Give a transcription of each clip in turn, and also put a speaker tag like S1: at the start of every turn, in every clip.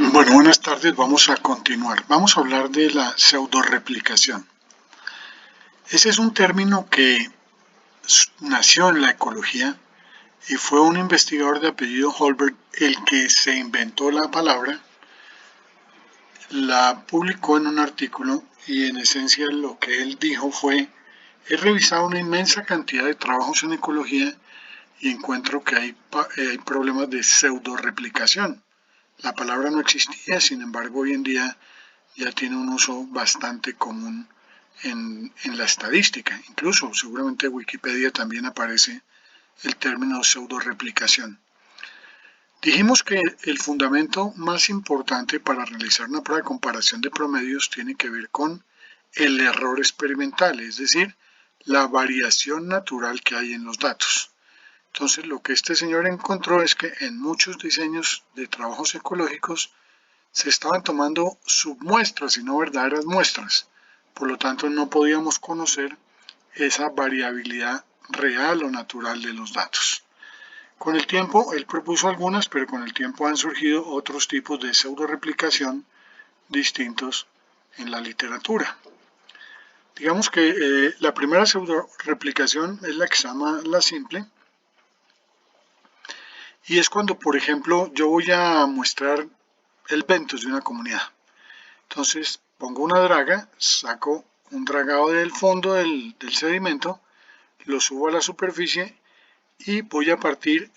S1: Bueno, buenas tardes. Vamos a continuar. Vamos a hablar de la pseudoreplicación. Ese es un término que nació en la ecología y fue un investigador de apellido Holbert el que se inventó la palabra, la publicó en un artículo y en esencia lo que él dijo fue: he revisado una inmensa cantidad de trabajos en ecología y encuentro que hay problemas de pseudoreplicación. La palabra no existía, sin embargo, hoy en día ya tiene un uso bastante común en la estadística. Incluso, seguramente en Wikipedia también aparece el término pseudoreplicación. Dijimos que el fundamento más importante para realizar una prueba de comparación de promedios tiene que ver con el error experimental, es decir, la variación natural que hay en los datos. Entonces, lo que este señor encontró es que en muchos diseños de trabajos ecológicos se estaban tomando submuestras y no verdaderas muestras. Por lo tanto, no podíamos conocer esa variabilidad real o natural de los datos. Con el tiempo, él propuso algunas, pero con el tiempo han surgido otros tipos de pseudoreplicación distintos en la literatura. Digamos que la primera pseudoreplicación es la que se llama la simple, y es cuando, por ejemplo, yo voy a muestrar el ventos de una comunidad. Entonces pongo una draga, saco un dragado del fondo del sedimento, lo subo a la superficie y voy a partir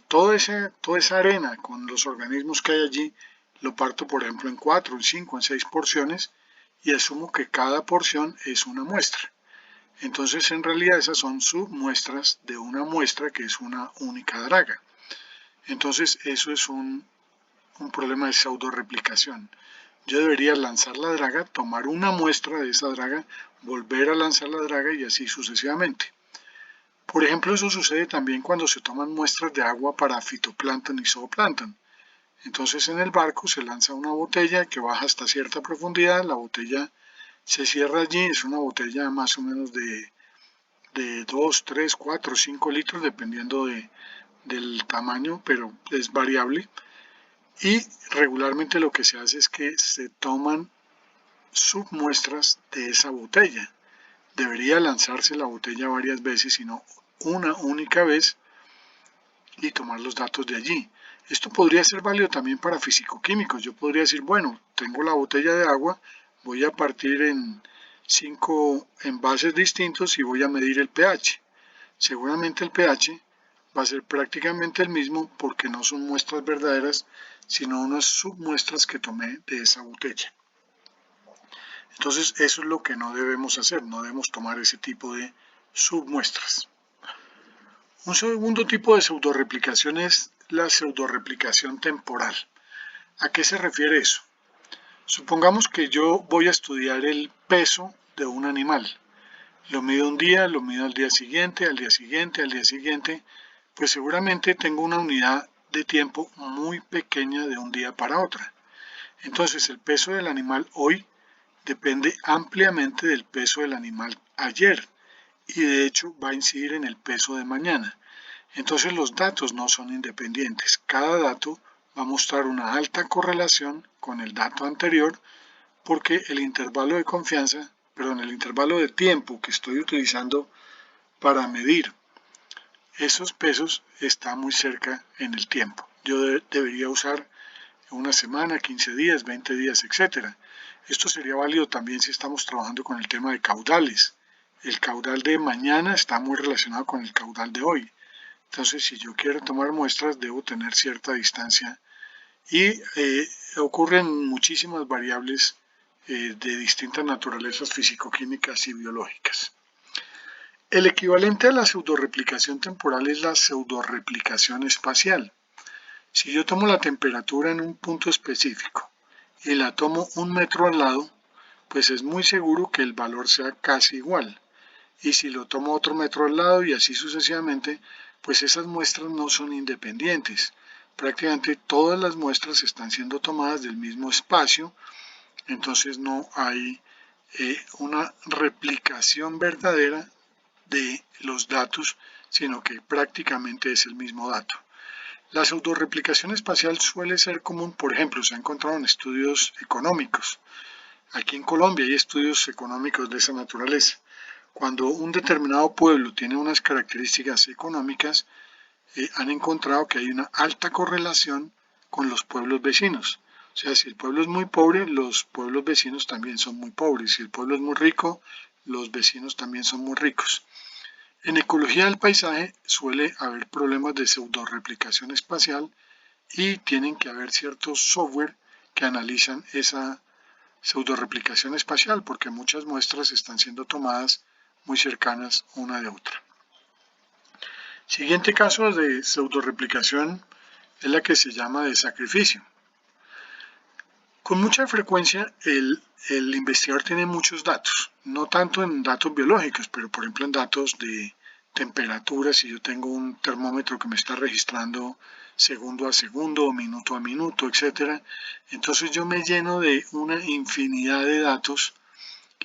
S1: toda esa arena con los organismos que hay allí, lo parto por ejemplo en 4, en 5, en 6 porciones y asumo que cada porción es una muestra. Entonces en realidad esas son submuestras de una muestra que es una única draga. Entonces eso es un problema de pseudoreplicación. Yo debería lanzar la draga, tomar una muestra de esa draga, volver a lanzar la draga y así sucesivamente. Por ejemplo, eso sucede también cuando se toman muestras de agua para fitoplancton y zooplancton. Entonces en el barco se lanza una botella que baja hasta cierta profundidad, la botella se cierra allí, es una botella más o menos de 2, 3, 4, 5 litros, dependiendo del tamaño, pero es variable. Y regularmente lo que se hace es que se toman submuestras de esa botella. Debería lanzarse la botella varias veces y no una única vez y tomar los datos de allí. Esto podría ser válido también para fisicoquímicos. Yo podría decir, bueno, tengo la botella de agua, voy a partir en 5 envases distintos y voy a medir el pH. Seguramente el pH va a ser prácticamente el mismo porque no son muestras verdaderas, sino unas submuestras que tomé de esa botella. Entonces, eso es lo que no debemos hacer, no debemos tomar ese tipo de submuestras. Un segundo tipo de pseudoreplicación es la pseudoreplicación temporal. ¿A qué se refiere eso? Supongamos que yo voy a estudiar el peso de un animal. Lo mido un día, lo mido al día siguiente, al día siguiente, al día siguiente. Pues seguramente tengo una unidad de tiempo muy pequeña de un día para otro. Entonces el peso del animal hoy depende ampliamente del peso del animal ayer y de hecho va a incidir en el peso de mañana. Entonces los datos no son independientes. Cada dato va a mostrar una alta correlación con el dato anterior porque el intervalo de confianza, perdón, el intervalo de tiempo que estoy utilizando para medir esos pesos está muy cerca en el tiempo. Yo debería usar una semana, 15 días, 20 días, etcétera. Esto sería válido también si estamos trabajando con el tema de caudales. El caudal de mañana está muy relacionado con el caudal de hoy. Entonces, si yo quiero tomar muestras, debo tener cierta distancia y ocurren muchísimas variables de distintas naturalezas físico-químicas y biológicas. El equivalente a la pseudoreplicación temporal es la pseudoreplicación espacial. Si yo tomo la temperatura en un punto específico y la tomo un metro al lado, pues es muy seguro que el valor sea casi igual. Y si lo tomo otro metro al lado y así sucesivamente, pues esas muestras no son independientes. Prácticamente todas las muestras están siendo tomadas del mismo espacio, entonces no hay una replicación verdadera de los datos, sino que prácticamente es el mismo dato. La pseudoreplicación espacial suele ser común, por ejemplo, se ha encontrado en estudios económicos. Aquí en Colombia hay estudios económicos de esa naturaleza. Cuando un determinado pueblo tiene unas características económicas, han encontrado que hay una alta correlación con los pueblos vecinos. O sea, si el pueblo es muy pobre, los pueblos vecinos también son muy pobres. Si el pueblo es muy rico, los vecinos también son muy ricos. En ecología del paisaje suele haber problemas de pseudoreplicación espacial y tienen que haber ciertos software que analizan esa pseudoreplicación espacial porque muchas muestras están siendo tomadas muy cercanas una de otra. Siguiente caso de pseudoreplicación es la que se llama de sacrificio. Con mucha frecuencia el investigador tiene muchos datos, no tanto en datos biológicos, pero por ejemplo en datos de temperatura, si yo tengo un termómetro que me está registrando segundo a segundo o minuto a minuto, etc. Entonces yo me lleno de una infinidad de datos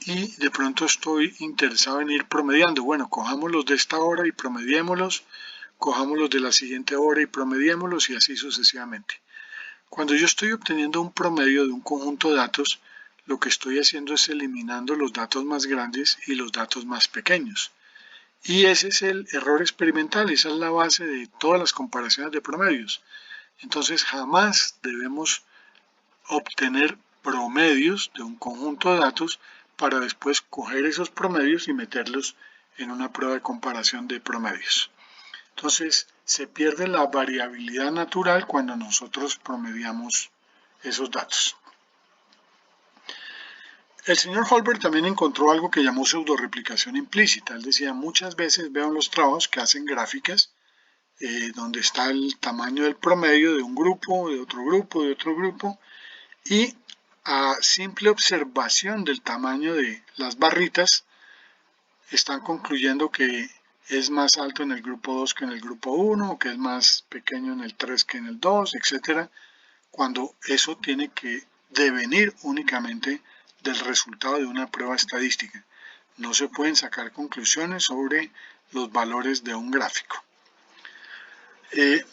S1: y de pronto estoy interesado en ir promediando. Bueno, cojámoslos de esta hora y promediémoslos, cojámoslos de la siguiente hora y promediémoslos y así sucesivamente. Cuando yo estoy obteniendo un promedio de un conjunto de datos, lo que estoy haciendo es eliminando los datos más grandes y los datos más pequeños. Y ese es el error experimental, esa es la base de todas las comparaciones de promedios. Entonces jamás debemos obtener promedios de un conjunto de datos para después coger esos promedios y meterlos en una prueba de comparación de promedios. Entonces se pierde la variabilidad natural cuando nosotros promediamos esos datos. El señor Holberg también encontró algo que llamó pseudoreplicación implícita. Él decía, muchas veces veo en los trabajos que hacen gráficas donde está el tamaño del promedio de un grupo, de otro grupo, de otro grupo, y a simple observación del tamaño de las barritas, están concluyendo que es más alto en el grupo 2 que en el grupo 1, o que es más pequeño en el 3 que en el 2, etc. Cuando eso tiene que devenir únicamente del resultado de una prueba estadística. No se pueden sacar conclusiones sobre los valores de un gráfico.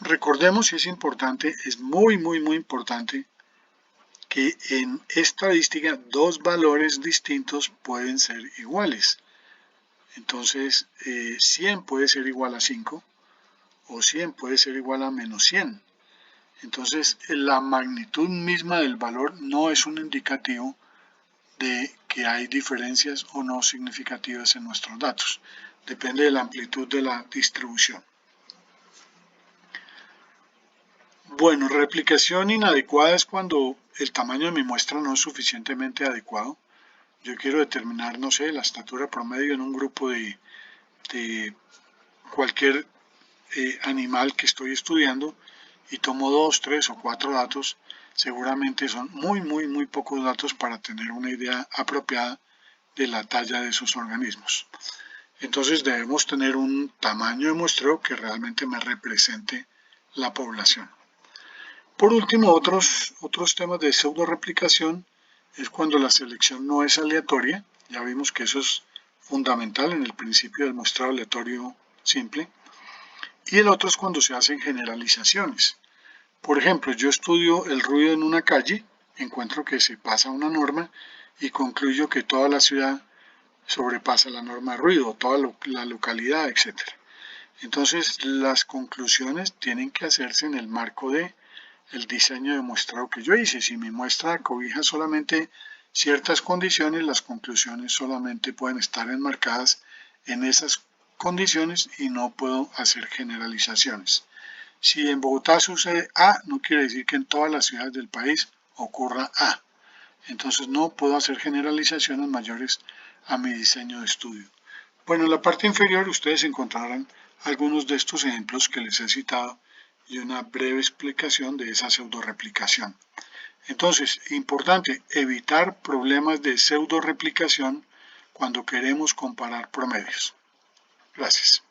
S1: Recordemos, y es importante, es muy importante, que en estadística dos valores distintos pueden ser iguales. Entonces, 100 puede ser igual a 5 o 100 puede ser igual a menos 100. Entonces, la magnitud misma del valor no es un indicativo de que hay diferencias o no significativas en nuestros datos. Depende de la amplitud de la distribución. Bueno, replicación inadecuada es cuando el tamaño de mi muestra no es suficientemente adecuado. Yo quiero determinar, no sé, la estatura promedio en un grupo de cualquier animal que estoy estudiando y tomo 2, 3 o 4 datos. Seguramente son muy pocos datos para tener una idea apropiada de la talla de esos organismos. Entonces debemos tener un tamaño de muestreo que realmente me represente la población. Por último, otros temas de pseudoreplicación es cuando la selección no es aleatoria. Ya vimos que eso es fundamental en el principio del muestreo aleatorio simple. Y el otro es cuando se hacen generalizaciones. Por ejemplo, yo estudio el ruido en una calle, encuentro que se pasa una norma y concluyo que toda la ciudad sobrepasa la norma de ruido, toda la localidad, etc. Entonces, las conclusiones tienen que hacerse en el marco de el diseño de muestreo que yo hice. Si mi muestra cobija solamente ciertas condiciones, las conclusiones solamente pueden estar enmarcadas en esas condiciones y no puedo hacer generalizaciones. Si en Bogotá sucede A, no quiere decir que en todas las ciudades del país ocurra A. Entonces no puedo hacer generalizaciones mayores a mi diseño de estudio. Bueno, en la parte inferior ustedes encontrarán algunos de estos ejemplos que les he citado y una breve explicación de esa pseudoreplicación. Entonces, importante, evitar problemas de pseudoreplicación cuando queremos comparar promedios. Gracias.